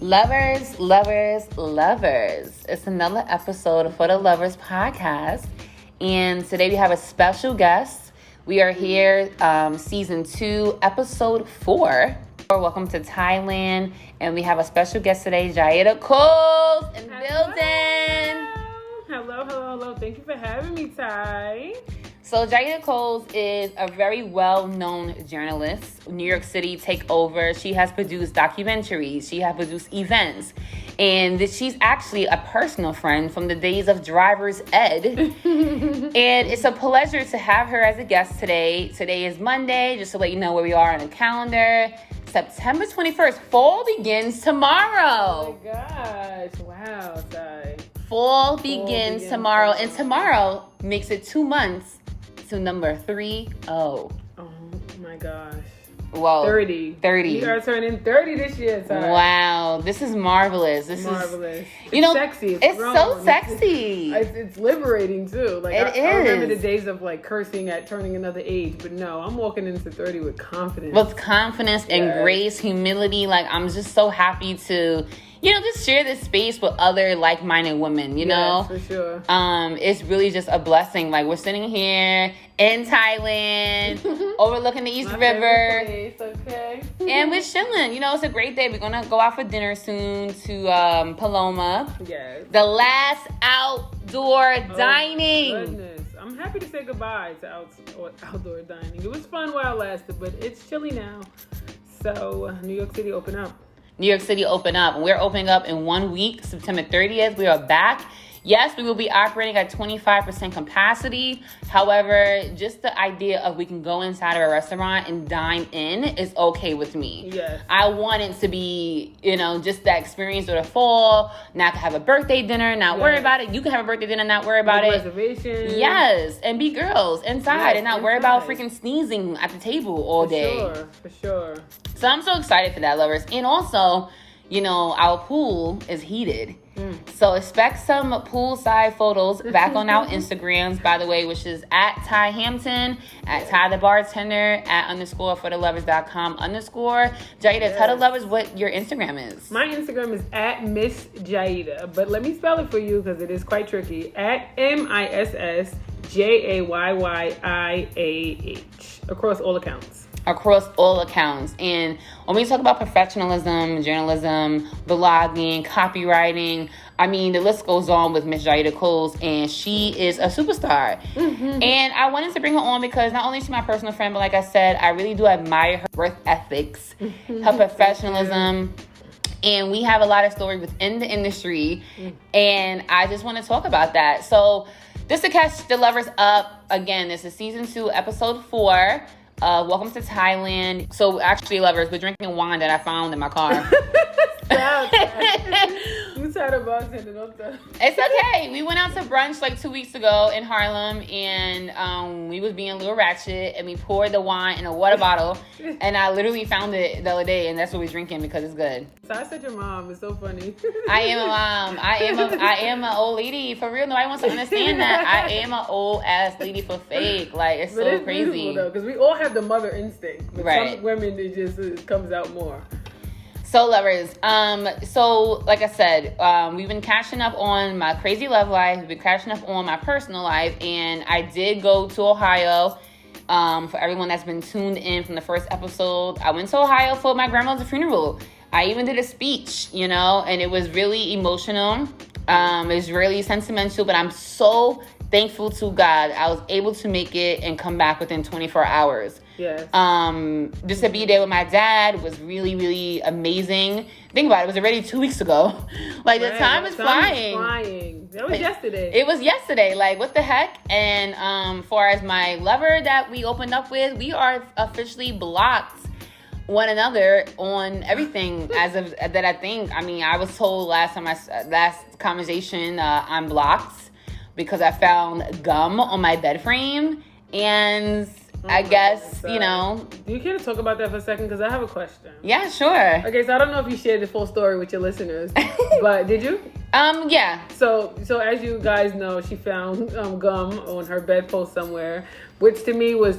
Lovers, lovers, lovers. It's another episode of For the Lovers podcast. And today we have a special guest. We are here, season 2, episode 4. Welcome to TiyLand. And we have a special guest today, Jaida Coles in the building. Hello. Thank you for having me, Ty. So Jaida Coles is a very well-known journalist. New York City takeover. She has produced documentaries. She has produced events. And she's actually a personal friend from the days of Driver's Ed. And it's a pleasure to have her as a guest today. Today is Monday, just to let you know where we are on the calendar. September 21st. Fall begins tomorrow. Oh my gosh. Wow, Ty. Fall begins tomorrow. And tomorrow makes it 2 months to number 30. Oh my gosh. Whoa. 30. You are turning 30 this year, Ty. Wow. This is marvelous. This marvelous. It's sexy. It's so sexy. It's liberating too. Like it is. I remember the days of like cursing at turning another age, but no, I'm walking into 30 with confidence. With confidence and grace, humility. Like I'm just so happy to, just share this space with other like-minded women, you know? For sure. It's really just a blessing. Like, we're sitting here in TiyLand, overlooking the East River. Place, okay. And we're chilling. It's a great day. We're going to go out for dinner soon to Paloma. Yes. The last outdoor dining. Goodness. I'm happy to say goodbye to outdoor dining. It was fun while it lasted, but it's chilly now. So, New York City, open up. New York City open up. We're opening up in 1 week, September 30th. We are back. Yes, we will be operating at 25% capacity. However, just the idea of we can go inside of a restaurant and dine in is okay with me. Yes. I want it to be, just that experience of the fall, not to have a birthday dinner, not worry about it. You can have a birthday dinner, not worry about it. Reservation. Yes, and be girls inside and not worry about freaking sneezing at the table all day. For sure. So I'm so excited for that, lovers. And also, our pool is heated. So expect some poolside photos back on our Instagrams, by the way, which is at Ty Hampton, at Ty the Bartender, at _forthelovers.com_. Jaida, tell the lovers what your Instagram is. My Instagram is at Miss Jaida, but let me spell it for you because it is quite tricky. At MISSJAYYIAH across all accounts. Across all accounts. And when we talk about professionalism, journalism, blogging, copywriting, the list goes on with Miss Jaida Coles, and she is a superstar. And I wanted to bring her on because not only is she my personal friend, but like I said, I really do admire her work ethics, her professionalism. And we have a lot of stories within the industry, and I just want to talk about that. So just to catch the lovers up, again, this is season 2, episode 4. Welcome to TiyLand. So actually, lovers, we're drinking wine that I found in my car. You tired of bartending, don't tell. It's okay. We went out to brunch like 2 weeks ago in Harlem, and we was being a little ratchet, and we poured the wine in a water bottle, and I literally found it the other day, and that's what we're drinking because it's good. So I said your mom. It's so funny. I am a mom. I am an old lady. For real, nobody wants to understand that. I am an old ass lady for fake. Like, it's so crazy. Because we all have the mother instinct. But right. Some women, it comes out more. So, lovers, so like I said, we've been catching up on my crazy love life. We've been catching up on my personal life. And I did go to Ohio. For everyone that's been tuned in from the first episode, I went to Ohio for my grandmother's funeral. I even did a speech, and it was really emotional. It was really sentimental, but I'm so thankful to God I was able to make it and come back within 24 hours. Yes. Just to be there with my dad was really, really amazing. Think about it. It was already 2 weeks ago. Like, the time is flying. That was yesterday. It was yesterday. Like, what the heck? And far as my lover that we opened up with, we are officially blocked one another on everything as of that. I think. I was told last conversation I'm blocked because I found gum on my bed frame, and I guess, Do you care to talk about that for a second? Because I have a question. Yeah, sure. Okay, so I don't know if you shared the full story with your listeners, but did you? Yeah. So as you guys know, she found gum on her bedpost somewhere, which to me was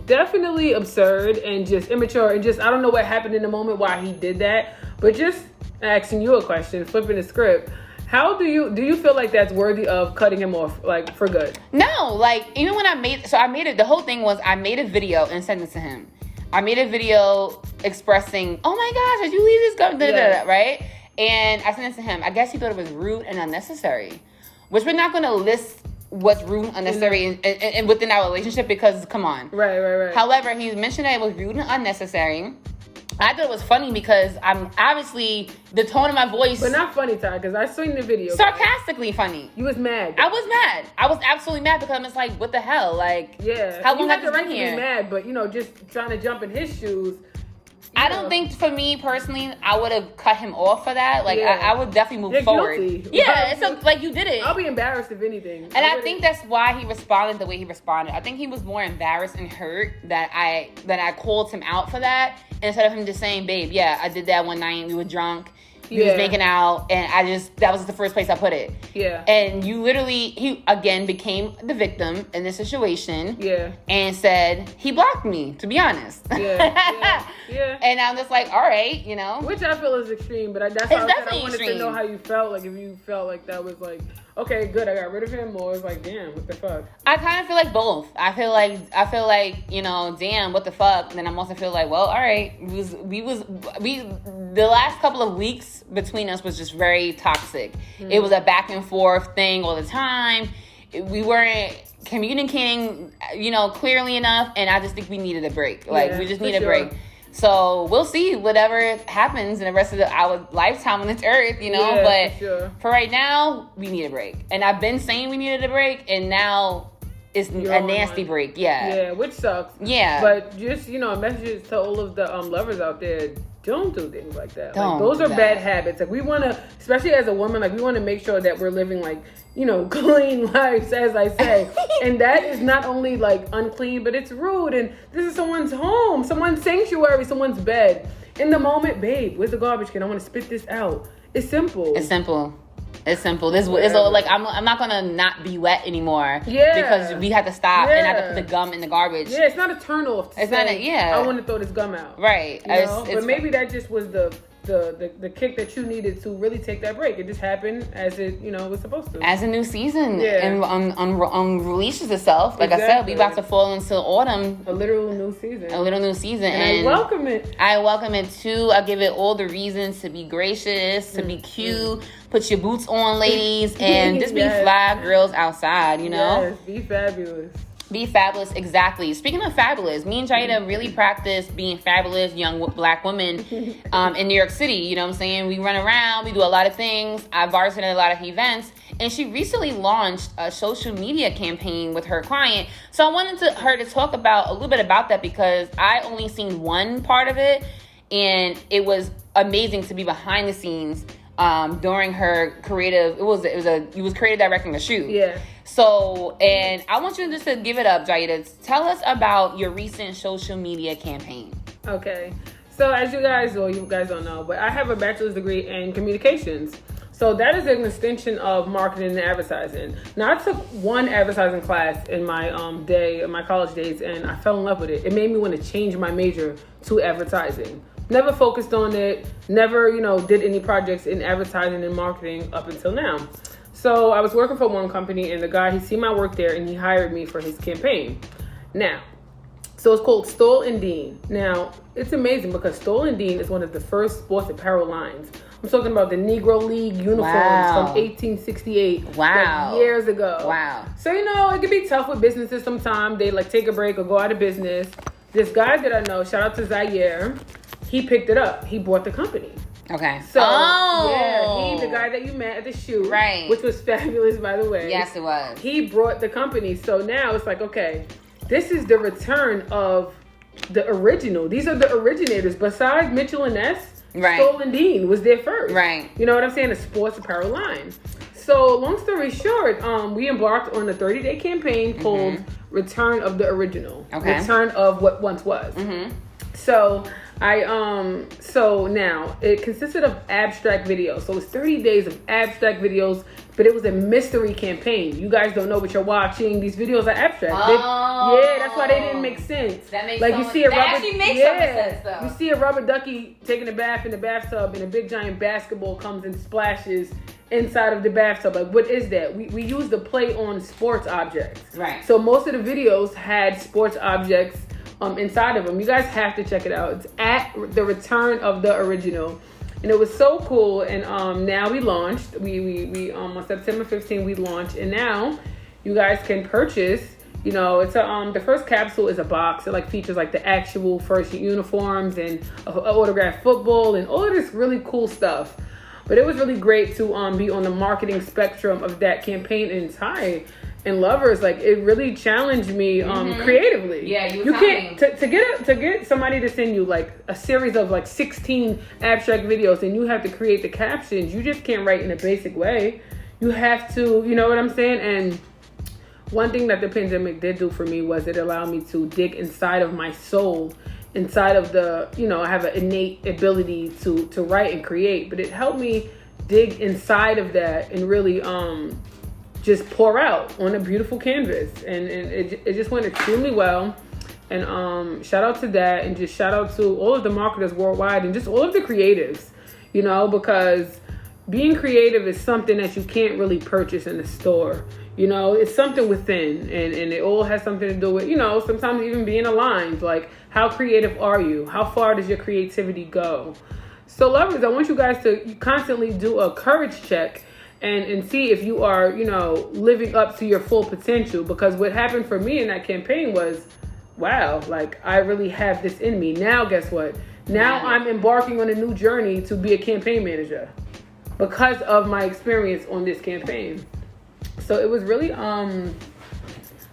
definitely absurd and just immature, and just I don't know what happened in the moment why he did that. But just asking you a question, flipping the script. How do you feel like that's worthy of cutting him off, like, for good? No, like, even when I made it, the whole thing was I made a video and sent it to him. I made a video expressing, oh my gosh, did you leave this guy, right? And I sent it to him. I guess he thought it was rude and unnecessary, which we're not going to list what's rude and unnecessary and within our relationship because, come on. Right. However, he mentioned that it was rude and unnecessary. I thought it was funny because I'm obviously the tone of my voice. But not funny, Ty, because I seen the video. Sarcastically funny. You was mad. I was mad. I was absolutely mad because I'm just like, what the hell? Like, how long have you been here? You mad, but, just trying to jump in his shoes. I don't think, for me personally, I would have cut him off for that. Like, I would definitely move forward. Guilty. Yeah, it's like you did it. I'll be embarrassed if anything. And I think that's why he responded the way he responded. I think he was more embarrassed and hurt that I called him out for that instead of him just saying, babe, yeah, I did that one night. We were drunk. He was making out, and that was the first place I put it. Yeah. And he again became the victim in this situation. Yeah. And said he blocked me, to be honest. Yeah. And I'm just like, all right, Which I feel is extreme, but that's how I wanted to know how you felt. Like, if you felt like that was like, okay, good, I got rid of him, or it's like, damn, what the fuck? I kind of feel like both. I feel like, damn, what the fuck? Then I'm also feel like, well, all right, the last couple of weeks between us was just very toxic. Mm-hmm. It was a back and forth thing all the time. We weren't communicating, clearly enough, and I just think we needed a break. Like, we just need a break. So we'll see whatever happens in the rest of our lifetime on this earth, but for right now, we need a break. And I've been saying we needed a break, and now it's a nasty break. Yeah, which sucks. Yeah. But just, messages to all of the lovers out there, don't do things like that. Those are bad habits. Like, we want to, especially as a woman, like, we want to make sure that we're living, like, clean lives, as I say. And that is not only, like, unclean, but it's rude. And this is someone's home, someone's sanctuary, someone's bed. In the moment, babe, where's the garbage can? I want to spit this out. It's simple. It's simple. This is like, I'm not gonna not be wet anymore. Yeah. Because we had to stop and I had to put the gum in the garbage. Yeah, it's not a turn off. I want to throw this gum out. Right. But maybe that just was the kick that you needed to really take that break. It just happened as it was supposed to. As a new season and releases itself. Like I said, we about to fall into autumn. A literal new season. And I welcome it. I welcome it too. I give it all the reasons to be gracious, to be cute. Put your boots on, ladies, and just be fly girls outside, Yes, be fabulous. Be fabulous, exactly. Speaking of fabulous, me and Jada really practice being fabulous young black women in New York City. You know what I'm saying? We run around, we do a lot of things. I bartended at a lot of events. And she recently launched a social media campaign with her client. So I wanted her to talk about a little bit about that because I only seen one part of it. And it was amazing to be behind the scenes during her creative. It was creative directing the shoot. Yeah. So, and I want you just to give it up, Jada. Tell us about your recent social media campaign. Okay. So as you guys don't know, but I have a bachelor's degree in communications. So that is an extension of marketing and advertising. Now, I took one advertising class in my my college days, and I fell in love with it. It made me want to change my major to advertising. Never focused on it. Never, did any projects in advertising and marketing up until now. So I was working for one company, and the guy, he seen my work there, and he hired me for his campaign. Now, so it's called Stoll & Dean. Now, it's amazing because Stoll & Dean is one of the first sports apparel lines. I'm talking about the Negro League uniforms from 1868. Wow. Like years ago. Wow. So, it can be tough with businesses sometimes. They take a break or go out of business. This guy that I know, shout out to Zaire, he picked it up. He bought the company. Okay. So, the guy that you met at the shoot. Right. Which was fabulous, by the way. Yes, it was. He brought the company. So now it's like, okay, this is the return of the original. These are the originators. Besides Mitchell and Ness, Stoll & Dean was there first. Right. You know what I'm saying? A sports apparel line. So long story short, we embarked on a 30-day campaign called Return of the Original. Okay. Return of what once was. Mm-hmm. So so now it consisted of abstract videos. So it's 30 days of abstract videos but it was a mystery campaign. You guys don't know what you're watching. These videos are abstract. That's why they didn't make sense. That makes like so you see a that rubber, actually makes some sense though. You see a rubber ducky taking a bath in the bathtub, and a big giant basketball comes and splashes inside of the bathtub. Like, what is that? We use the play on sports objects. Right. So most of the videos had sports objects inside of them. You guys have to check it out. It's at The Return of the Original. And it was so cool. And now we launched. We on September 15th we launched, and now you guys can purchase. You know, it's a the first capsule is a box. It like features like the actual first uniforms and autographed football and all of this really cool stuff. But it was really great to be on the marketing spectrum of that campaign in Ty and Lovers. Like, it really challenged me creatively. Yeah, you can't to get somebody to send you like a series of like 16 abstract videos, and you have to create the captions. You just can't write in a basic way. You have to, you know what I'm saying? And one thing that the pandemic did do for me was it allowed me to dig inside of my soul, inside of the, you know, I have an innate ability to write and create, but it helped me dig inside of that and really just pour out on a beautiful canvas. And it just went extremely well. And shout out to that, and just shout out to all of the marketers worldwide and just all of the creatives, you know, because being creative is something that you can't really purchase in the store. You know, it's something within, and it all has something to do with, you know, sometimes even being aligned. Like, how creative are you? How far does your creativity go? So, lovers, I want you guys to constantly do a courage check and see if you are, you know, living up to your full potential. Because what happened for me in that campaign was, wow, like, I really have this in me. Now, guess what? Now I'm embarking on a new journey to be a campaign manager because of my experience on this campaign. So it was really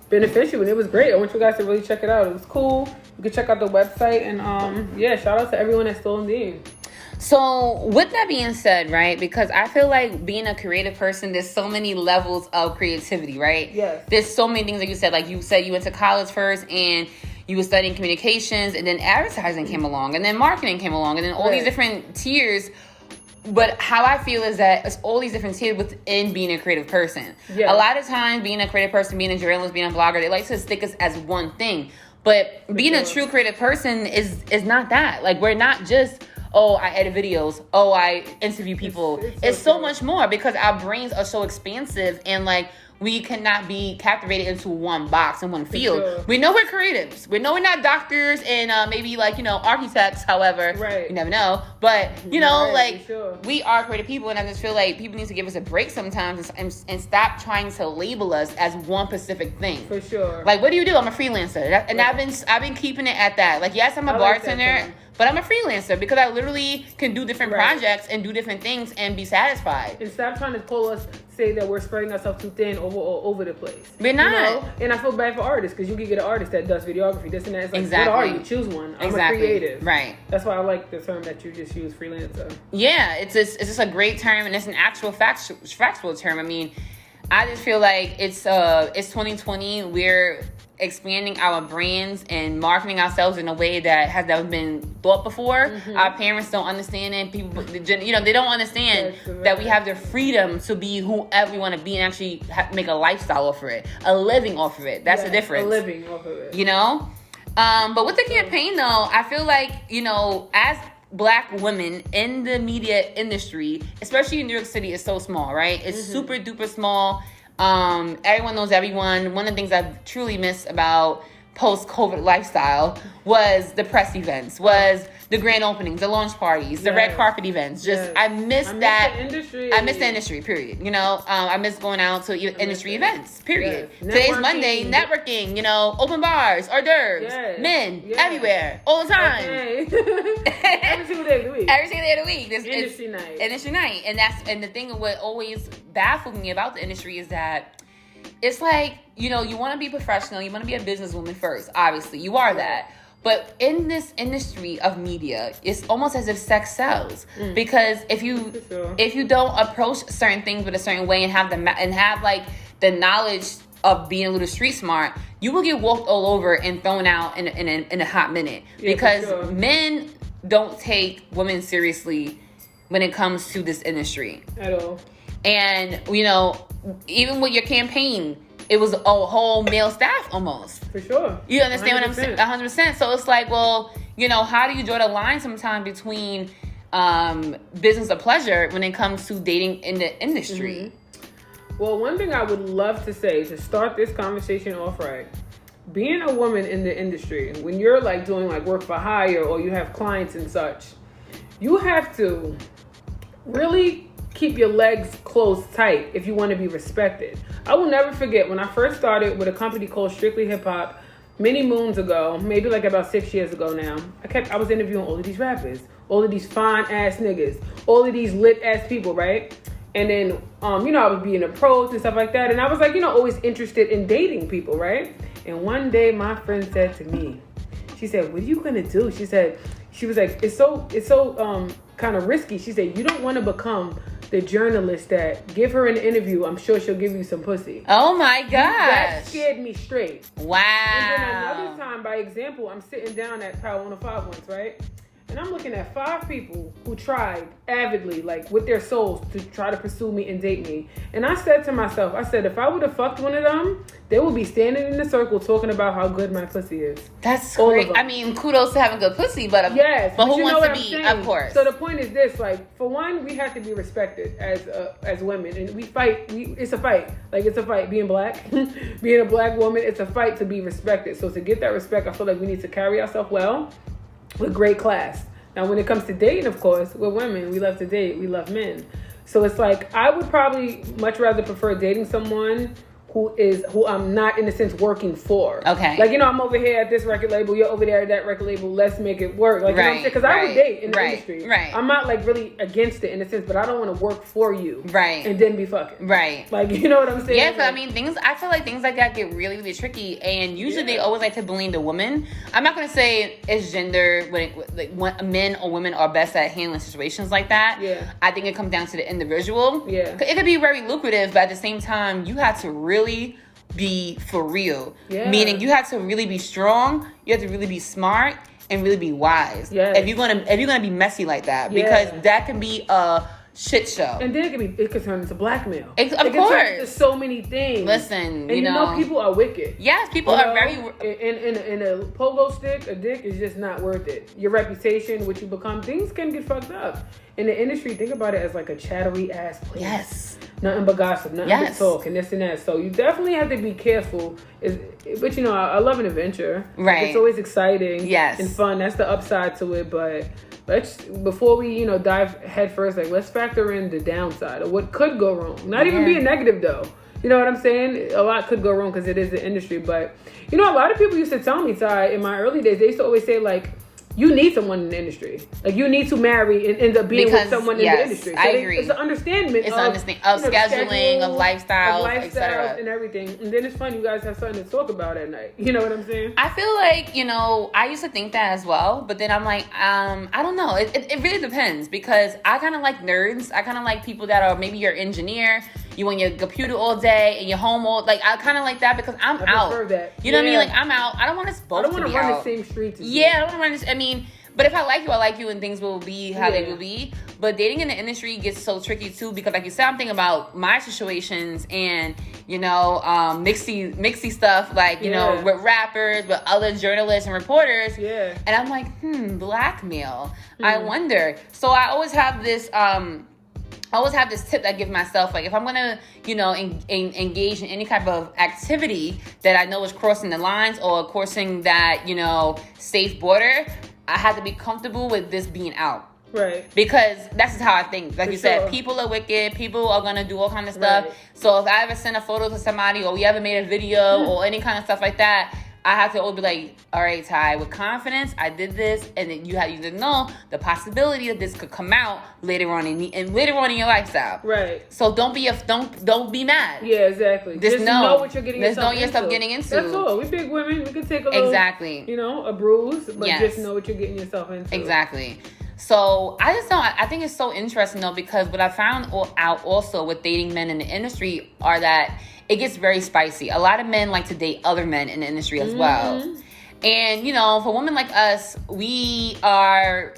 beneficial, and it was great. I want you guys to really check it out. It was cool. You can check out the website, and shout out to everyone that's still in the. So with that being said, right, because I feel like being a creative person, there's so many levels of creativity, right? Yes. There's so many things that you said you went to college first and you were studying communications, and then advertising came along, and then marketing came along, and then all these different tiers. But how I feel is that it's all these different tiers within being a creative person. Yeah. A lot of times, being a creative person, being a journalist, being a blogger, they like to stick us as one thing. But being a true creative person is not that. Like, we're not just, oh, I edit videos, oh, I interview people. It's so much more, because our brains are so expansive, and like, we cannot be captivated into one box in one field. Sure. We know we're creatives. We know we're not doctors and maybe like, you know, architects, however. Right. You never know. But, you know, we are creative people, and I just feel like people need to give us a break sometimes and stop trying to label us as one specific thing. For sure. Like, what do you do? I'm a freelancer. And I've been keeping it at that. Like, yes, I'm a bartender. But I'm a freelancer because I literally can do different projects and do different things and be satisfied. And stop trying to pull us, say that we're spreading ourselves too thin all over the place. We're not. You know? And I feel bad for artists, because you can get an artist that does videography, this and that. It's like, what are you? Choose one. I'm a creative. Right. That's why I like the term that you just used, freelancer. Yeah, it's just a great term, and it's an actual factual term. I mean, I just feel like it's 2020. We're expanding our brands and marketing ourselves in a way that has never been thought before. Our parents don't understand it. People, you know, they don't understand that we have the freedom to be whoever we want to be and actually make a lifestyle off of it, a living off of it. That's the difference. A living off of it. You know? But with the campaign, though, I feel like, you know, as Black women in the media industry, especially in New York City, is so small, right? It's super duper small. Everyone knows everyone. One of the things I truly miss about post-COVID lifestyle was the press events, was the grand openings, the launch parties, the red carpet events. Just I miss that. The industry. I miss the industry, period. You know, I miss going out to industry events, period. Yes. Today's Monday, networking, you know, open bars, hors d'oeuvres, men, everywhere, all the time. Okay. Every single day of the week. Every single day of the week. Industry night. Industry night. And the thing of what always baffled me about the industry is that it's like, you know, you want to be professional, you want to be a businesswoman first, obviously. You are that. But in this industry of media, it's almost as if sex sells, because if you don't approach certain things with a certain way and have like the knowledge of being a little street smart, you will get walked all over and thrown out in a hot minute, because men don't take women seriously when it comes to this industry at all. And, you know, even with your campaign, it was a whole male staff almost. For sure. You understand 100%. What I'm saying? 100%. So it's like, well, you know, how do you draw the line sometimes between business or pleasure when it comes to dating in the industry? Well, one thing I would love to say to start this conversation off right, being a woman in the industry, when you're like doing like work for hire or you have clients and such, you have to really keep your legs closed tight if you want to be respected. I will never forget when I first started with a company called Strictly Hip Hop many moons ago, maybe like about 6 years ago now. I was interviewing all of these rappers, all of these fine ass niggas, all of these lit ass people, right? And then, you know, I was being approached and stuff like that. And I was like, you know, always interested in dating people, right? And one day my friend said to me, she said, what are you going to do? She was like, it's so kind of risky. She said, you don't want to become the journalist that give her an interview. I'm sure she'll give you some pussy. Oh my gosh. That scared me straight. Wow. And then another time, by example, I'm sitting down at Power 105 once, right? And I'm looking at 5 people who tried avidly, like with their souls, to try to pursue me and date me. And I said to myself, if I would have fucked one of them, they would be standing in a circle talking about how good my pussy is. That's great. I mean, kudos to having good pussy, but yes, but who wants to be? Saying? Of course. So the point is this: like, for one, we have to be respected as women, and we fight. It's a fight. Like, it's a fight. Being black, being a black woman, it's a fight to be respected. So to get that respect, I feel like we need to carry ourselves well, with great class. Now, when it comes to dating, of course, we're women. We love to date. We love men. So it's like, I would probably much rather prefer dating someone who I'm not, in a sense, working for. Okay. Like, you know, I'm over here at this record label, you're over there at that record label, let's make it work. Like, you know what I'm saying? Because I would date in the industry. Right. I'm not, like, really against it in a sense, but I don't want to work for you. Right. And then be fucking. Right. Like, you know what I'm saying? Yeah, because, I mean, I feel like things like that get really, really tricky, and usually they always like to blame the woman. I'm not going to say it's gender, when men or women are best at handling situations like that. Yeah. I think it comes down to the individual. Yeah. It could be very lucrative, but at the same time, you have to really be for real. Yeah. Meaning you have to really be strong, you have to really be smart, and really be wise. Yes. If you're gonna be messy like that, because that can be a shit show. And then it could turn into blackmail. Of course. Turn into so many things. Listen, and you know people are wicked. Yes, people are very. In a pogo stick, a dick is just not worth it. Your reputation, what you become, things can get fucked up. In the industry, think about it as like a chattery ass place. Yes. Nothing but gossip, nothing but talk, and this and that. So you definitely have to be careful. But you know, I love an adventure. Right. It's always exciting. Yes. And fun. That's the upside to it. But before we, dive head first, like, let's factor in the downside of what could go wrong. Not even being negative though. You know what I'm saying? A lot could go wrong because it is the industry. But a lot of people used to tell me, Ty, in my early days, they used to always say, like, you need someone in the industry. Like, you need to marry and end up being with someone in the industry. So I agree. It's an understanding of scheduling, of lifestyles, etc. and everything. And then it's fun. You guys have something to talk about at night. You know what I'm saying? I feel like, I used to think that as well. But then I'm like, I don't know. It really depends, because I kind of like nerds. I kind of like people that are, maybe you're an engineer, you on your computer all day and you're home all, like, I kind of like that because I'm out. That. You know what I mean? Like, I'm out. I don't want us both to be out. I don't want to run the same streets as you. Yeah, I don't want to run but if I like you, and things will be how they will be. But dating in the industry gets so tricky too, because like you said, I'm thinking about my situations and, mixy stuff, like, with rappers, with other journalists and reporters. Yeah. And I'm like, blackmail. I wonder. So I always have this, tip that I give myself, like, if I'm gonna, engage in any type of activity that I know is crossing the lines or crossing that, safe border, I have to be comfortable with this being out. Right. Because that's just how I think. Like you said, sure. People are wicked. People are going to do all kind of stuff. Right. So if I ever send a photo to somebody, or we ever made a video or any kind of stuff like that, I have to always be like, all right, Ty, with confidence, I did this, and then you have to know the possibility that this could come out later on in your lifestyle. Right. So don't be mad. Yeah, exactly. Just know what you're getting yourself into. That's all. We big women. We can take a little, a bruise, but just know what you're getting yourself into. Exactly. So I think it's so interesting though, because what I found out also with dating men in the industry are that it gets very spicy. A lot of men like to date other men in the industry as well. And, for women like us, we're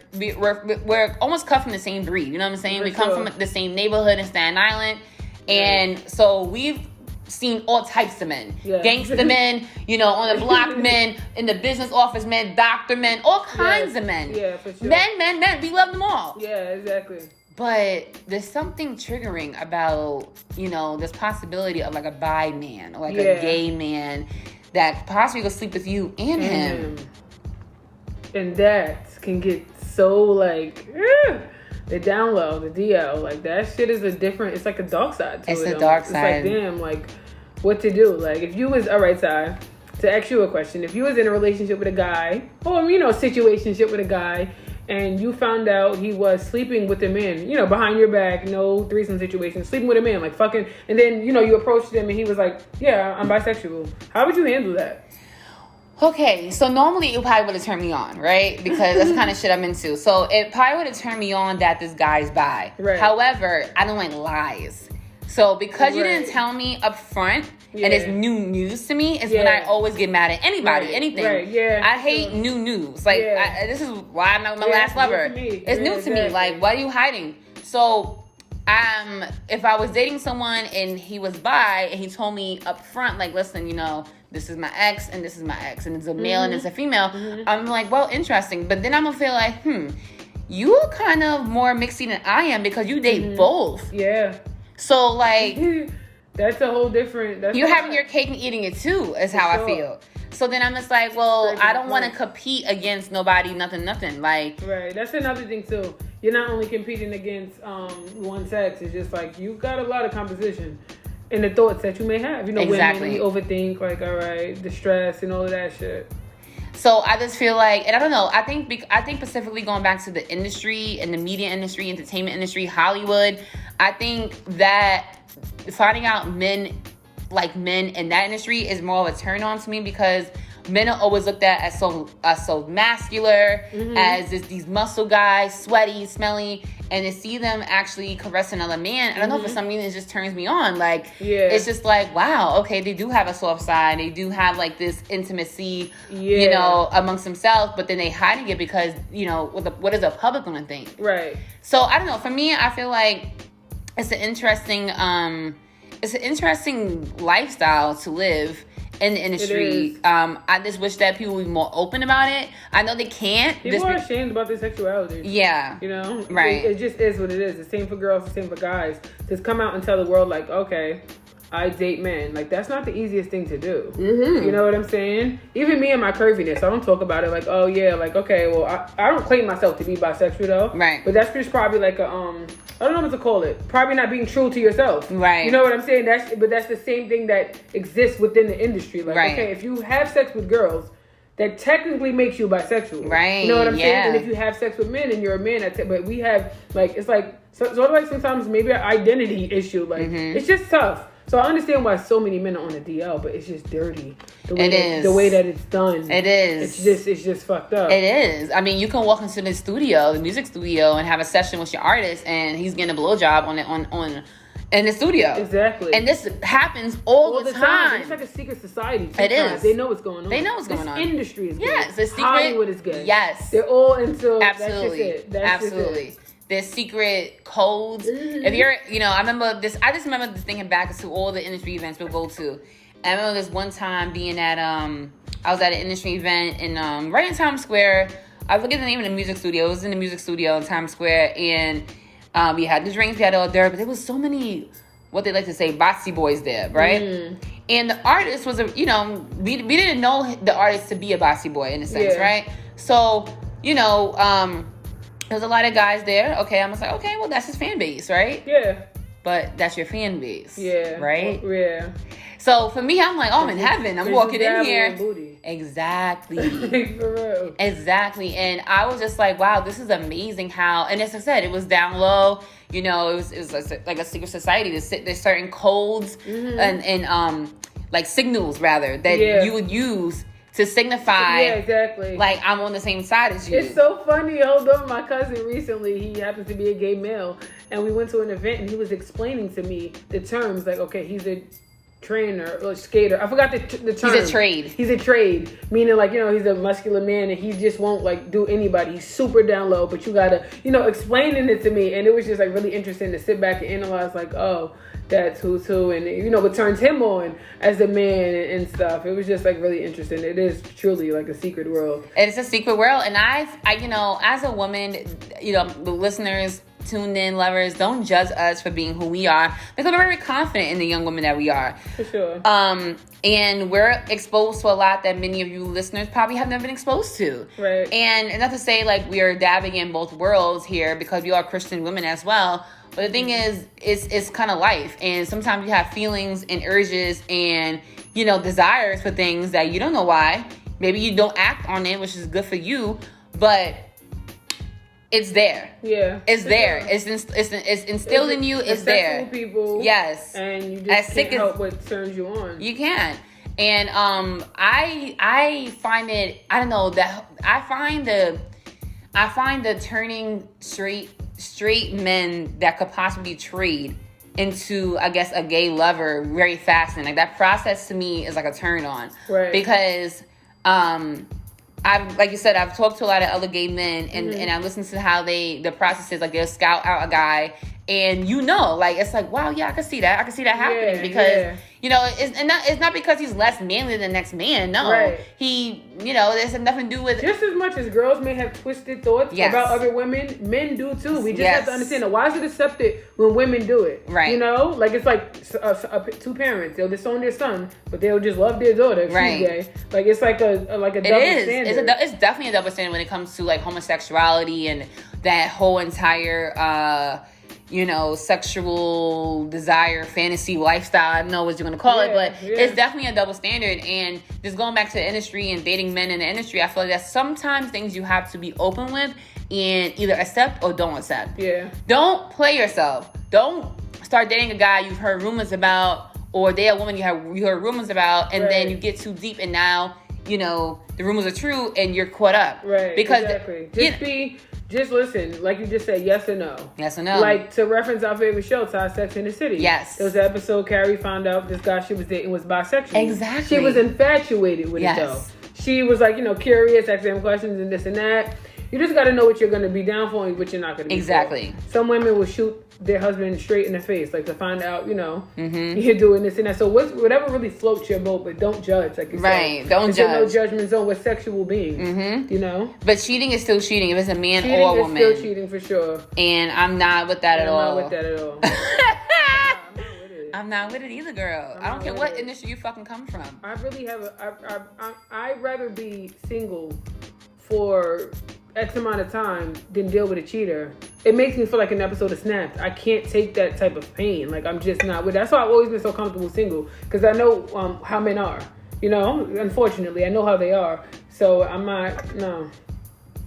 almost cut from the same breed. You know what I'm saying? We come from the same neighborhood in Staten Island. And so we've seen all types of men. Yeah. Gangster men, on the block men, in the business office men, doctor men, all kinds of men. Yeah, for sure. Men. We love them all. Yeah, exactly. But there's something triggering about, this possibility of like a bi man or like a gay man that possibly will sleep with you and him. And that can get so like, the down low, the DL, like that shit is it's like a dark side to it. It's a dark side. It's like, damn, like what to do? Like if you was, all right, side, to ask you a question, if you was in a relationship with a guy or, situationship with a guy and you found out he was sleeping with a man, behind your back, no threesome situation, sleeping with a man, like fucking, and then, you approached him and he was like, yeah, I'm bisexual. How would you handle that? Okay, so normally it probably would have turned me on, right? Because that's the kind of shit I'm into. So it probably would have turned me on that this guy's bi. Right. However, I don't like lies. So because you didn't tell me up front, and it's new news to me, is when I always get mad at anybody, anything. Right, yeah. I hate new news. Like, this is why I'm not with my last lover. It's new to me. Like, what are you hiding? So, if I was dating someone and he was bi and he told me up front, like, listen, this is my ex and this is my ex and it's a male and it's a female, I'm like, well, interesting. But then I'm gonna feel like, you're kind of more mixy than I am because you date both. Yeah. So like that's a whole different. You're having your cake and eating it too, is how I feel. So then I'm just like, well, I don't want to compete against nobody, nothing. Like, right. That's another thing too. You're not only competing against one sex. It's just like you got a lot of composition in the thoughts that you may have. Exactly. Women, we overthink, like, all right, the stress and all of that shit. So I just feel like, and I don't know, I think specifically going back to the industry and the media industry, entertainment industry, Hollywood, I think that finding out men in that industry is more of a turn on to me because men are always looked at as so masculine, as these muscle guys, sweaty, smelly, and to see them actually caress another man, I don't know, for some reason it just turns me on. Like, it's just like, wow, okay, they do have a soft side, they do have like this intimacy, amongst themselves, but then they hiding it because, what is the public gonna think? Right. So I don't know. For me, I feel like it's an interesting lifestyle to live in the industry. I just wish that people would be more open about it. I know they can't. People are ashamed about their sexuality. Yeah. Right. It just is what it is. The same for girls, the same for guys. Just come out and tell the world, like, okay, I date men. Like, that's not the easiest thing to do. You know what I'm saying? Even me and my curviness, I don't talk about it like, oh yeah, like, okay, well, I don't claim myself to be bisexual though. Right. But that's just probably like a, I don't know what to call it. Probably not being true to yourself. Right. You know what I'm saying? But that's the same thing that exists within the industry. Like, okay, if you have sex with girls, that technically makes you bisexual. Right. You know what I'm saying? And if you have sex with men and you're a man, but we have, like, it's like, sort of like sometimes maybe an identity issue. Like, it's just tough. So I understand why so many men are on the DL, but it's just dirty. The way that it's done. It is. It's just fucked up. It is. I mean, you can walk into the music studio, and have a session with your artist, and he's getting a blowjob on in the studio. Exactly. And this happens all the time. It's like a secret society. It is. They know what's going on. They know what's going on. This industry is gay. Yes, the secret. Hollywood is gay. Yes. They're all into. Absolutely. That's just it. Absolutely. There's secret codes. If you're, I just remember this thinking back to all the industry events we'll go to. And I remember this one time being at, I was at an industry event in, right in Times Square. I forget the name of the music studio. It was in the music studio in Times Square. And we had the drinks, we had all there, but there was so many, what they like to say, bossy boys there, right? And the artist was, we didn't know the artist to be a bossy boy in a sense, right? So, there's a lot of guys there. Okay, I'm just like, okay, well, that's his fan base, right? Yeah. But that's your fan base. Yeah. Right? Yeah. So for me, I'm like, oh, I'm in heaven. I'm walking in here. Booty. Exactly. For real. Exactly. And I was just like, wow, this is amazing how, and as I said, it was down low. It was like a secret society. There's certain codes and like signals, rather, that you would use to signify, exactly, like, I'm on the same side as you. It's so funny. Hold on, my cousin recently, he happens to be a gay male, and we went to an event, and he was explaining to me the terms, like, okay, he's a trainer or skater. I forgot the term. He's a trade. He's a trade, meaning like, you know, he's a muscular man and he just won't like do anybody. He's super down low, but you gotta, you know, explaining it to me, and it was just like really interesting to sit back and analyze like, oh, that's who's who, and you know what turns him on as a man and stuff. It was just like really interesting. It is truly like a secret world. It's a secret world, and I you know, as a woman, you know, the listeners, tuned in lovers, don't judge us for being who we are, because we're very confident in the young women that we are. For sure. And we're exposed to a lot that many of you listeners probably have never been exposed to. Right. And not to say like we are dabbing in both worlds here, because we are Christian women as well. But the thing is, it's kind of life. And sometimes you have feelings and urges and, you know, desires for things that you don't know why. Maybe you don't act on it, which is good for you, but it's there. Yeah. It's there. Sure. It's instilled in you. It's there. People. Yes. And you just can't help what turns you on. You can. And I find it, I don't know, that I find the turning straight men that could possibly trade into, I guess, a gay lover very fascinating. Like, that process to me is like a turn on. Right. Because like you said, I've talked to a lot of other gay men, and I listen to how the process is. Like, they'll scout out a guy, and you know, like, it's like, wow, yeah, I can see that. I can see that happening, because you know, it's not because he's less manly than the next man. No, right. He, you know, there's nothing to do with just as much as girls may have twisted thoughts about other women, men do too. We just have to understand that. Why is it accepted when women do it? Right. You know, like it's like two parents, they'll disown their son, but they'll just love their daughter if she's gay. Like, it's like a double standard. It's definitely a double standard when it comes to like homosexuality and that whole entire you know, sexual desire, fantasy, lifestyle. I don't know what you're going to call it, but it's definitely a double standard. And just going back to the industry and dating men in the industry, I feel like that's sometimes things you have to be open with and either accept or don't accept. Yeah. Don't play yourself. Don't start dating a guy you've heard rumors about, or date a woman you heard rumors about, and then you get too deep, and now, you know, the rumors are true and you're caught up. Right. Because exactly. Just listen, like you just said, yes or no. Yes or no. Like, to reference our favorite show, Sex in the City. Yes. There was an episode Carrie found out this guy she was dating was bisexual. Exactly. She was infatuated with it, though. She was like, you know, curious, asking him questions and this and that. You just got to know what you're going to be down for and what you're not going to be for. Some women will shoot their husband straight in the face, like, to find out, you know, you're doing this and that. So whatever really floats your boat, but don't judge, like you said. Don't judge. There's no judgment zone with sexual beings, you know? But cheating is still cheating, if it's a man or a woman. Cheating is still cheating, for sure. And I'm not with that at all. I'm not with that at all. I'm not with it either, girl. I don't care what industry you fucking come from. I really have I'd rather be single for X amount of time than deal with a cheater. It makes me feel like an episode of Snapped. I can't take that type of pain. Like, I'm just not with it. That's why I've always been so comfortable single, because I know how men are. You know, unfortunately, I know how they are. So I'm not, no.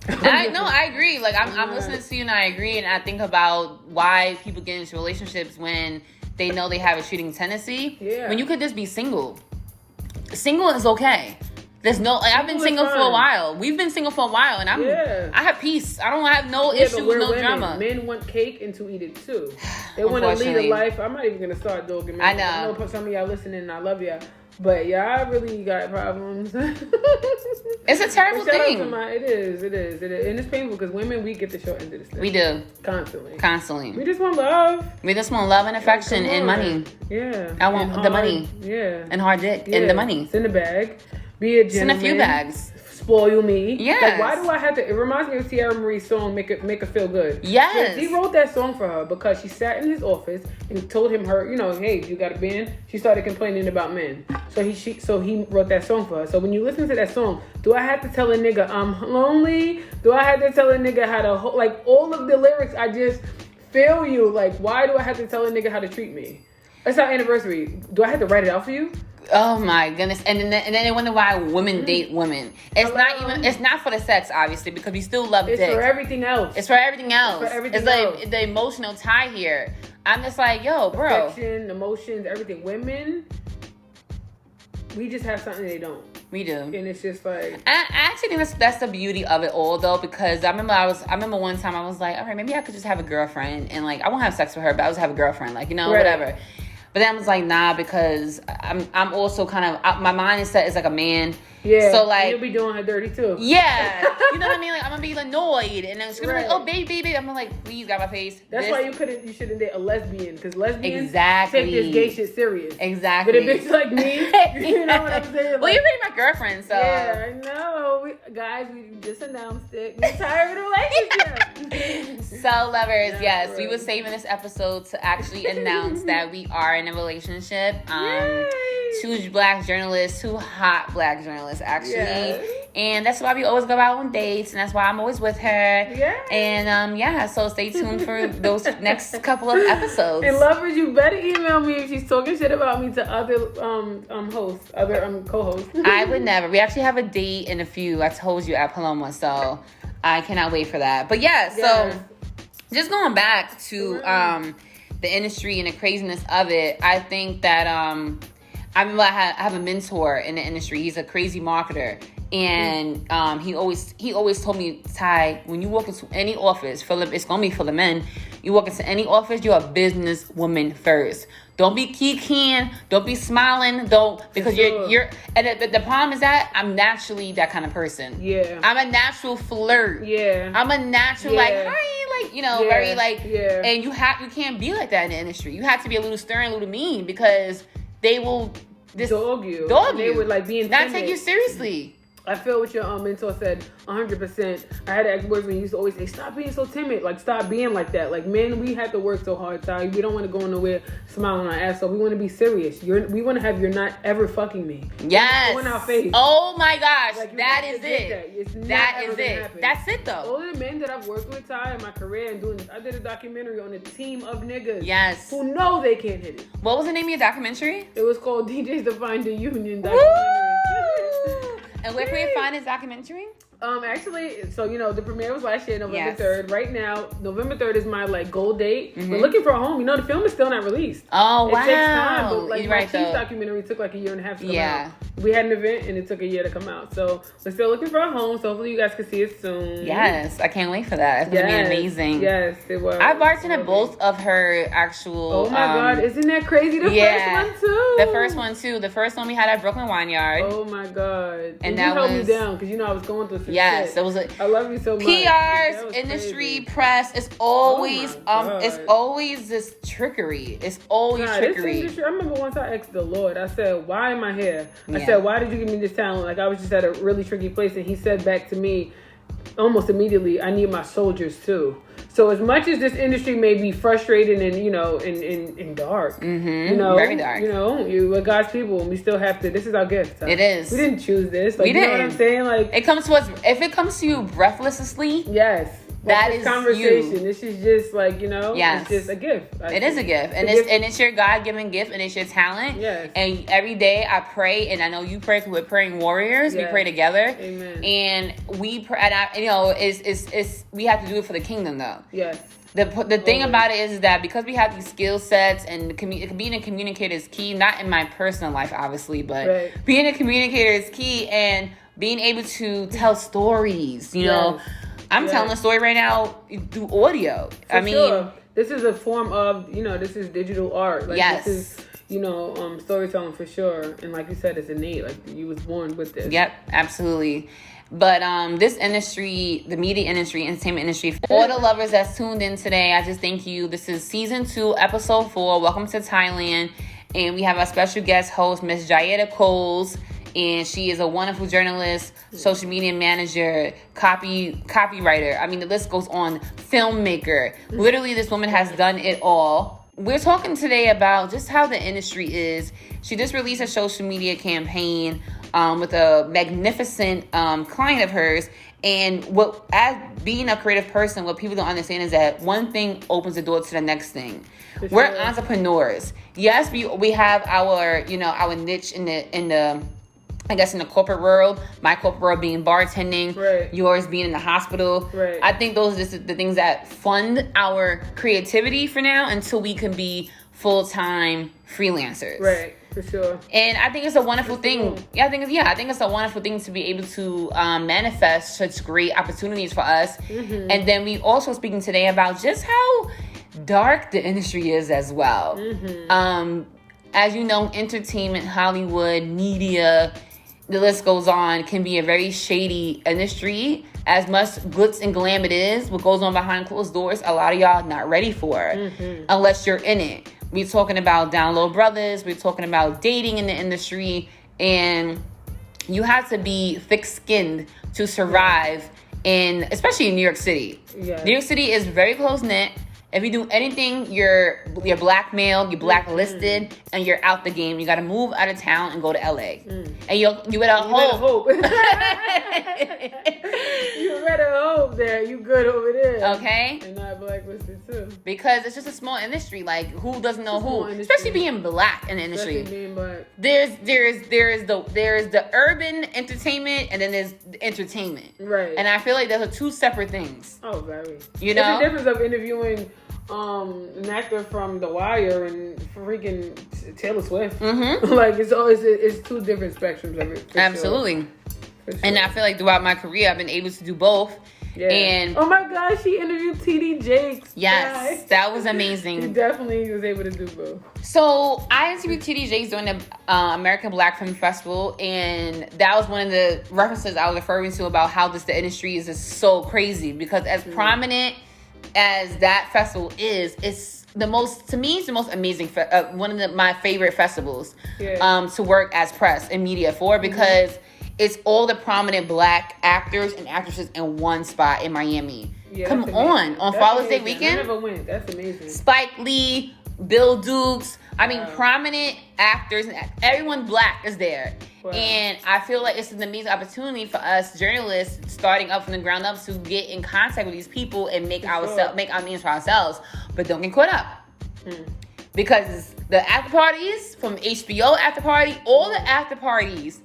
I agree. Like, I'm listening to you and I agree, and I think about why people get into relationships when they know they have a cheating tendency. Yeah. When you could just be single. Single is okay. There's no, like, I've been single for a while. We've been single for a while, and I have peace. I don't have no issues, no drama. Men want cake and to eat it too. They want to lead a life. I'm not even gonna start dogging men. I know some of y'all listening, and I love y'all. But I really got problems. It's a terrible thing. It is, and it's painful because women, we get the short end of the stick. We do constantly. We just want love. We just want love and affection and money. Yeah, I want the money. Yeah, and hard dick and the money. It's in the bag. Be a gentleman. Send a few bags. Spoil me. Yes. Like, why do I have to? It reminds me of Tierra Marie's song, Make Her Feel Good. Yes. He wrote that song for her because she sat in his office and told him you know, hey, you got a band? She started complaining about men. So he wrote that song for her. So when you listen to that song, do I have to tell a nigga I'm lonely? Do I have to tell a nigga how to, like, all of the lyrics, I just feel you. Like, why do I have to tell a nigga how to treat me? It's our anniversary. Do I have to write it out for you? Oh my goodness. And then they wonder why women date women. It's not for the sex, obviously, because we still love dick. It's for everything else. It's like the emotional tie here. I'm just like, yo, bro. Affection, emotions, everything. Women, we just have something they don't. We do. And it's just like, I actually think that's the beauty of it all, though, because I remember one time I was like, all right, maybe I could just have a girlfriend, and like, I won't have sex with her, but I'll just have a girlfriend, like, you know, whatever. But then I was like, nah, because I'm also kind of, my mindset is like a man. Yeah. So like, you'll be doing her dirty too. Yeah. You know what I mean? Like, I'm gonna be annoyed, and then she's gonna be Right. like, oh, baby. I'm gonna like, please, got my face. That's why you shouldn't date a lesbian, because lesbians Exactly. take this gay shit serious. Exactly. But a bitch like me, you know what I'm saying? Like, Well, you're really my girlfriend, so. yeah, I know. Guys, we just announced it. We're tired of the relationship. So, lovers, Yeah, yes, right. we were saving this episode to actually announce that we are in a relationship. Yay. Two black journalists, two hot black journalists, actually. Yes. And that's why we always go out on dates, and that's why I'm always with her. Yeah. And so stay tuned for those next couple of episodes. And lovers, you better email me if she's talking shit about me to other hosts, other co-hosts. I would never. We actually have a date in a few. I told you at Paloma, so I cannot wait for that. But yeah, so Yes. just going back to the industry and the craziness of it, I think that I remember I have a mentor in the industry. He's a crazy marketer. And he always told me, Ty, when you walk into any office, it's gonna be for the men. You walk into any office, you're a businesswoman first. Don't be kikiing, don't be smiling, because Sure. you're and the problem is that I'm naturally that kind of person. Yeah. I'm a natural flirt. Yeah. I'm a natural Yeah. like, hi, like, Yeah. very like, Yeah. and you can't be like that in the industry. You have to be a little stern, a little mean, because they will Dog you. They you. would like be not intimidated. take you seriously. I feel what your mentor said 100%. I had an ex-boyfriend who used to always say, stop being so timid. Like, stop being like that. Like, men, we have to work so hard, Ty. We don't want to go nowhere smiling our ass off. We want to be serious. We want to have you're not ever fucking me. Yes. On our face. Oh my gosh. Like, you that have is to get it. that. It's not That ever is gonna it. happen. That's it though. All the men that I've worked with, Ty, in my career and doing this, I did a documentary on a team of niggas. Yes. Who know they can't hit it. What was the name of your documentary? It was called DJs Define the Union Woo! documentary. And where can we find this documentary? Actually, so the premiere was last year, November Yes. 3rd. Right now, November 3rd is my goal date. Mhm. We're looking for a home. The film is still not released. Oh wow. It takes time, but You're my right Chiefs though. documentary took a year and a half to come Yeah. out. We had an event and it took a year to come out. So we're still looking for a home. So hopefully you guys can see it soon. Yes, I can't wait for that. It's gonna be amazing. Yes, it was. I bartended at both of her actual. Oh my God, isn't that crazy? The yeah, first one too. The first one too. The first one we had at Brooklyn Wineyard. Oh my God. And you that held me was- down because I was going through some Yes, shit. it was a I love you so much. PR's That was industry crazy. press. It's always Oh my it's God. always this trickery. It's always Nah, this trickery. industry, I remember once I asked the Lord, I said, why am I here? I Yeah. said, why did you give me this talent? Like, I was just at a really tricky place. And he said back to me almost immediately, I need my soldiers too. So as much as this industry may be frustrating and, and dark, very dark. we're God's people and we still have to, this is our gift. It is. We didn't choose this. Like, We you know what didn't. I'm saying? Like, It comes to us. If it comes to you breathlessly, yes. That this is conversation. you. This is just Yes. it's just a gift. it is a gift, and it's your God-given gift, and it's your talent. Yes. And every day I pray, and I know you pray because we're praying warriors. We Yes. pray together. Amen. And we pray, and it's we have to do it for the kingdom though. Yes. The thing Always. about it is that because we have these skill sets and being a communicator is key, not in my personal life, obviously, but Right. being a communicator is key, and being able to tell stories, know. Yes. I'm Yes. telling a story right now through audio. For sure. This is a form of, this is digital art. Like, Yes. This is, storytelling for sure. And like you said, it's innate. Like, you was born with this. Yep, absolutely. But this industry, the media industry, entertainment industry, for all the lovers that's tuned in today, I just thank you. This is season 2, episode 4. Welcome to TiyLand. And we have our special guest host, Miss Jayetta Coles. And she is a wonderful journalist, social media manager, copywriter. I mean, the list goes on. Filmmaker. Literally, this woman has done it all. We're talking today about just how the industry is. She just released a social media campaign with a magnificent client of hers. And as being a creative person, what people don't understand is that one thing opens the door to the next thing. For We're sure. entrepreneurs. Yes, we have our our niche in the I guess in the corporate world, my corporate world being bartending, Right. yours being in the hospital. Right. I think those are just the things that fund our creativity for now until we can be full-time freelancers. Right. For sure. And I think it's a wonderful That's thing. cool. Yeah, I think it's a wonderful thing to be able to manifest such great opportunities for us. Mm-hmm. And then we also speaking today about just how dark the industry is as well. Mm-hmm. as you know, entertainment, Hollywood, media, the list goes on, can be a very shady industry. As much glitz and glam it is, what goes on behind closed doors, a lot of y'all not ready for it unless you're in it. We're talking about down low brothers. We're talking about dating in the industry. And you have to be thick-skinned to survive especially in New York City. Yes. New York City is very close-knit. If you do anything, you're blackmailed, you're blacklisted, and you're out the game. You got to move out of town and go to LA. And you better hope. You better hope that you good over there. Okay. And not blacklisted too. Because it's just a small industry. Like, who doesn't know who? Industry. Especially being black in the industry. Especially being black. There's the urban entertainment, and then there's the entertainment. Right. And I feel like those are two separate things. Oh, very. You know? There's a difference of interviewing an actor from The Wire and freaking Taylor Swift. Mm-hmm. Like it's two different spectrums of it. Absolutely. Sure. And I feel like throughout my career, I've been able to do both. Yeah. And oh my gosh, she interviewed TD Jakes. Yes, guy. that was amazing. He definitely was able to do both. So I interviewed TD Jakes during the American Black Film Festival, and that was one of the references I was referring to about how the industry is just so crazy, because as prominent as that festival is, it's the most amazing, one of my favorite festivals to work as press and media for, because it's all the prominent black actors and actresses in one spot in Miami. Yeah, Come on Father's Day weekend. I never went. That's amazing. Spike Lee, Bill Dukes. I mean, prominent actors, and everyone black is there. Wow. And I feel like it's an amazing opportunity for us journalists starting up from the ground up to get in contact with these people and make our names for ourselves. But don't get caught up. Because the after parties, from HBO after party, all the after parties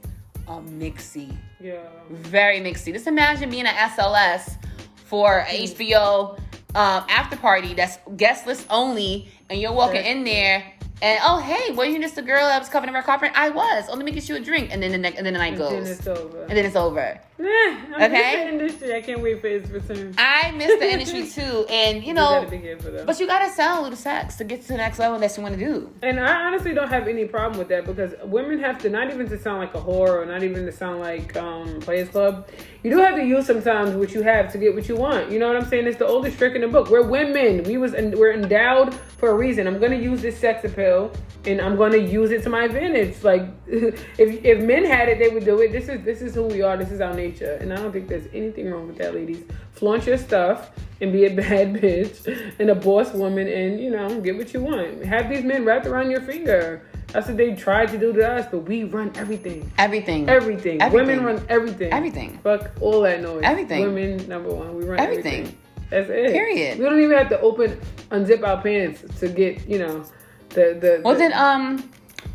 are mixy. Yeah. Very mixy. Just imagine being an SLS for an HBO after party that's guest list only, and you're walking in there, and oh hey, were you just the girl that was covering the red carpet? I was. Oh, let me get you a drink, and then the night goes. And then it's over. And then it's over. I miss the industry. I can't wait for its return. I miss the industry too, and you gotta be here for them. But you gotta sell a little sex to get to the next level that you want to do. And I honestly don't have any problem with that, because women have to, not even to sound like a whore, or not even to sound like Players Club. You do have to use sometimes what you have to get what you want. You know what I'm saying? It's the oldest trick in the book. We're women. We're endowed for a reason. I'm gonna use this sex appeal, and I'm gonna use it to my advantage. Like if men had it, they would do it. This is who we are. This is our nature, and I don't think there's anything wrong with that, ladies. Flaunt your stuff and be a bad bitch and a boss woman, and get what you want. Have these men wrapped around your finger. That's what they tried to do to us, but we run everything. Everything. Women run everything. Everything. Fuck all that noise. Everything. Women, number one. We run everything. That's it. Period. We don't even have to unzip our pants to get,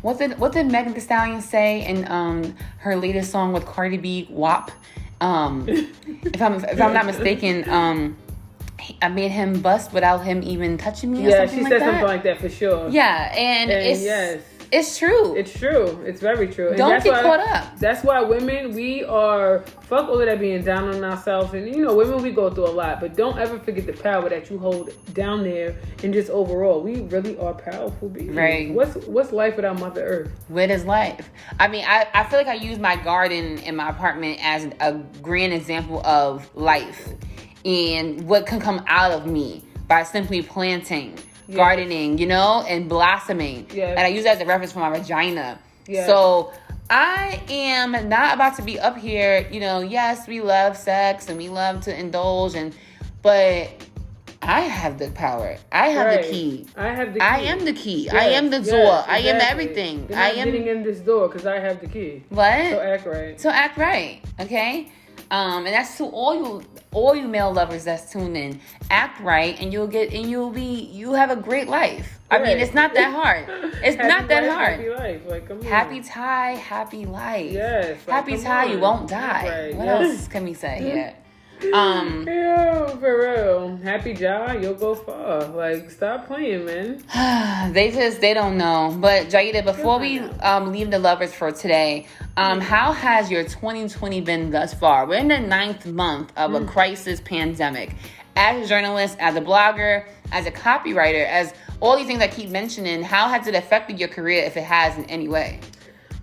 What did Megan Thee Stallion say in her latest song with Cardi B, WAP? If I'm not mistaken, I made him bust without him even touching me. Yeah, she said something like that for sure. Yeah, and it's true. It's true. It's very true. Don't get caught up. That's why women, we are, fuck all of that being down on ourselves. And women, we go through a lot, but don't ever forget the power that you hold down there, and just overall, we really are powerful beings. Right. What's life without Mother Earth? What is life? I mean, I feel like I use my garden in my apartment as a grand example of life and what can come out of me by simply planting, gardening, and blossoming. And I use that as a reference for my vagina. So I am not about to be up here, yes, we love sex and we love to indulge, but I have the power. I have the key. I am the key. Yes, I am the door. Exactly. I am everything. You're not getting in this door because I have the key. What? So act right. Okay? And that's to all you male lovers that's tuned in. Act right, and you have a great life. Right. I mean, it's not that hard. It's not that hard. Happy life. Like, come on. Happy Ty, happy life. Yes. Like, happy Ty, you won't die. Right. What else can we say here? Yeah, for real. Happy Ja, you'll go far. Like, stop playing, man. They don't know. But Jaida, before we leave the lovers for today, how has your 2020 been thus far? We're in the 9th month of a crisis pandemic. as a journalist, as a blogger, as a copywriter, as all these things I keep mentioning, how has it affected your career if it has in any way?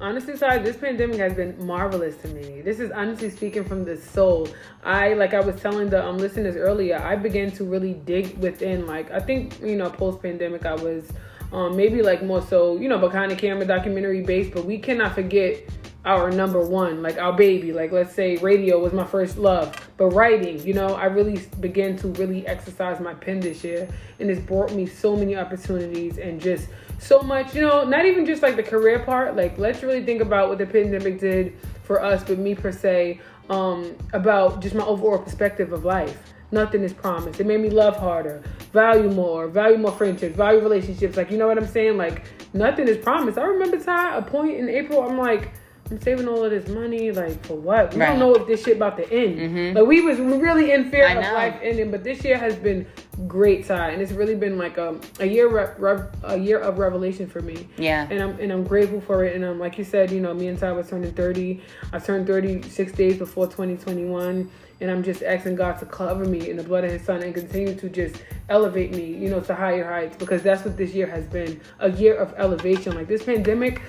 Honestly, sorry, this pandemic has been marvelous to me. This is honestly speaking from the soul. Like I was telling the listeners earlier, I began to really dig within. Like, I think, post-pandemic, I was maybe like more so, behind the camera, documentary based, but we cannot forget our number one, like our baby. Like, let's say radio was my first love, but writing, I really began to really exercise my pen this year, and it's brought me so many opportunities and just so much, not even just like the career part. Like, let's really think about what the pandemic did for us, but me per se, about just my overall perspective of life. Nothing is promised. It made me love harder, value more friendships, value relationships. Like, you know what I'm saying? Like, nothing is promised. I remember, Ty, a point in April, I'm like, I'm saving all of this money, like, for what? We don't know if this shit about to end. Mm-hmm. Like, we was really in fear of life ending, but this year has been great, Ty, and it's really been like a year of revelation for me. Yeah. And I'm grateful for it. And like you said, me and Ty was turning 30. I turned 36 days before 2021, and I'm just asking God to cover me in the blood of His Son and continue to just elevate me, to higher heights, because that's what this year has been, a year of elevation. Like, this pandemic,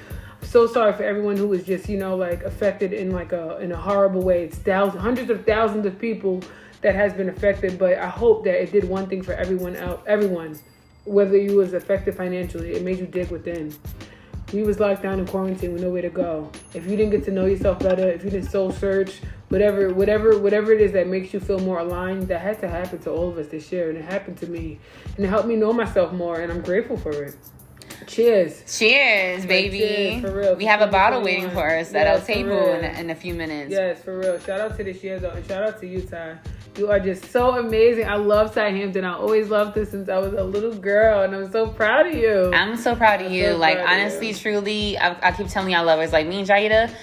so sorry for everyone who was just, like, affected in like in a horrible way. It's hundreds of thousands of people that has been affected, but I hope that it did one thing for everyone, whether you was affected financially, it made you dig within. We was locked down in quarantine with nowhere to go. If you didn't get to know yourself better, if you didn't soul search, whatever it is that makes you feel more aligned, that had to happen to all of us this year, and it happened to me, and it helped me know myself more, and I'm grateful for it. Cheers. Cheers, baby. Cheers, for real. We have a bottle waiting for us at our table in a few minutes. Yes, for real. Shout out to this year, though, and shout out to you, Ty. You are just so amazing. I love Ty Hampton. I always loved this since I was a little girl, and I'm so proud of you. I'm so proud of you. Like, honestly, truly, I keep telling you I love her. It's like, me and Jaida,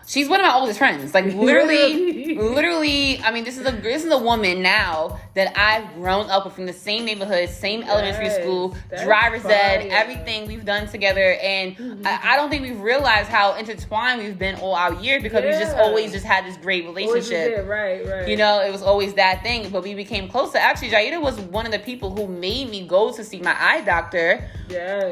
she's one of my oldest friends. Like, literally. I mean, this is a woman now that I've grown up with, from the same neighborhood, same elementary school, driver's ed, everything we've done together. And I don't think we've realized how intertwined we've been all our years, because we just always just had this great relationship. Right. It was always that thing, but we became closer. Actually, Jaida was one of the people who made me go to see my eye doctor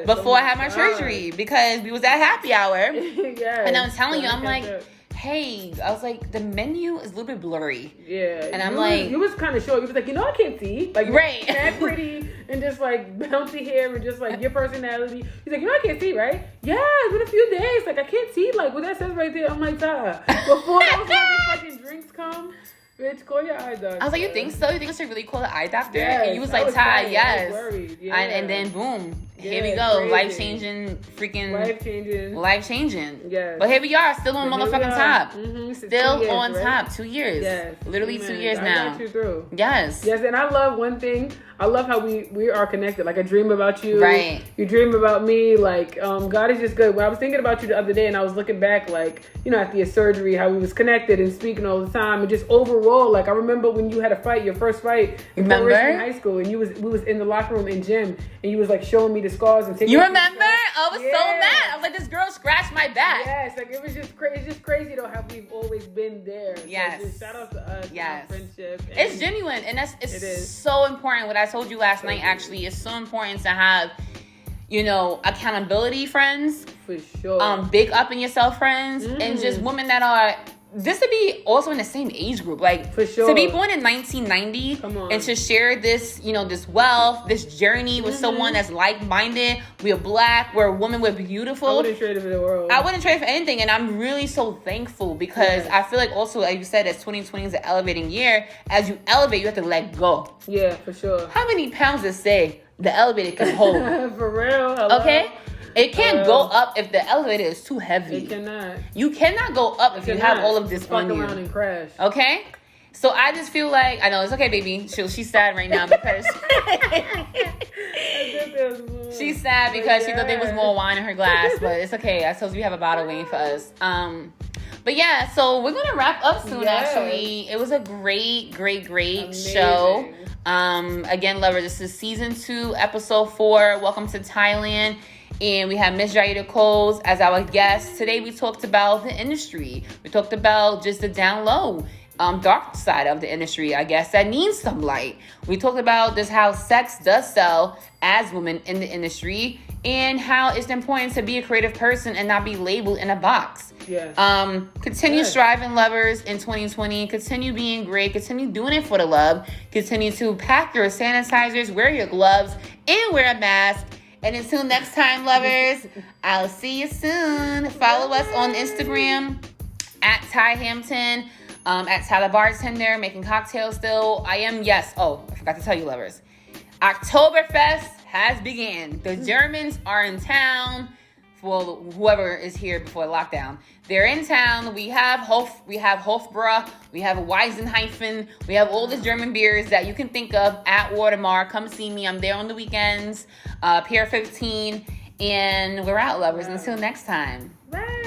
before I had my surgery, because we was at happy hour. And I'm telling you, I'm like, hey, I was like, the menu is a little bit blurry. Yeah. And I'm like, you was kind of short. You was like, I can't see. Like, right. That pretty and just like bouncy hair and just like your personality. He's like, I can't see, right? Yeah, it's been a few days. Like, I can't see. Like, what that says right there. I'm like, before those fucking drinks come, bitch, call your eye doctor. I was like, you think so? You think I should really call the eye doctor? Yes, and you was like, Ty, yes. I was worried. Yeah. And then boom. Here we go. Life-changing. Yes. But here we are, still on motherfucking top. Mm-hmm. Still on top. 2 years. Yes. Literally 2 years now. I got you through. Yes. Yes, and I love one thing. I love how we are connected. Like, I dream about you. Right. You dream about me. Like, God is just good. When I was thinking about you the other day, and I was looking back, like, after your surgery, how we was connected and speaking all the time, and just overall, like, I remember when you had a fight, your first fight in high school, and we was in the locker room in gym, and you was like showing me the scars and taking. You remember? I was so mad. I was like, this girl scratched my back. Yes, like, it was just crazy. It's just crazy though how we've always been there. Yes. So just shout out to us. Yes. And our friendship. And it's genuine, and it's so important. What I told you last night, actually, is so important to have, accountability friends. For sure. Big up in yourself friends, and just women that are. This to be also in the same age group, like, for sure, to be born in 1990 and to share this, this wealth, this journey with someone that's like-minded. We're Black, we're a woman, we're beautiful. I wouldn't trade it for the world. I wouldn't trade it for anything, and I'm really so thankful, because I feel like also, like you said, as 2020 is an elevating year. As you elevate, you have to let go. Yeah, for sure. How many pounds does say the elevator can hold? For real. Hello? Okay. It can't go up if the elevator is too heavy. It cannot. You cannot go up if you have all of this on you. Fuck around and crash. Okay? So I just feel like, I know, it's okay, baby. She's sad right now because she's sad because she thought there was more wine in her glass, but it's okay. I told you we have a bottle waiting for us. But yeah, so we're gonna wrap up soon. Actually, it was a great show. Again, lovers, this is season 2, episode 4. Welcome to TiyLand. And we have Miss Jaida Coles as our guest. Today we talked about the industry. We talked about just the down low. dark side of the industry, I guess, that needs some light. We talked about just how sex does sell as women in the industry, and how it's important to be a creative person and not be labeled in a box. Yes. Continue striving, lovers, in 2020. Continue being great. Continue doing it for the love. Continue to pack your sanitizers, wear your gloves, and wear a mask. And until next time, lovers, I'll see you soon. Follow us on Instagram at Ty Hampton, at Tyler Bartender, making cocktails still. I forgot to tell you, lovers. Oktoberfest has begun. The Germans are in town. Well, whoever is here before the lockdown, they're in town. We have Hofbräu, we have Weisenheifen, we have all the German beers that you can think of at Watermark. Come see me. I'm there on the weekends, Pier 15, and we're out, lovers. Until next time. Bye.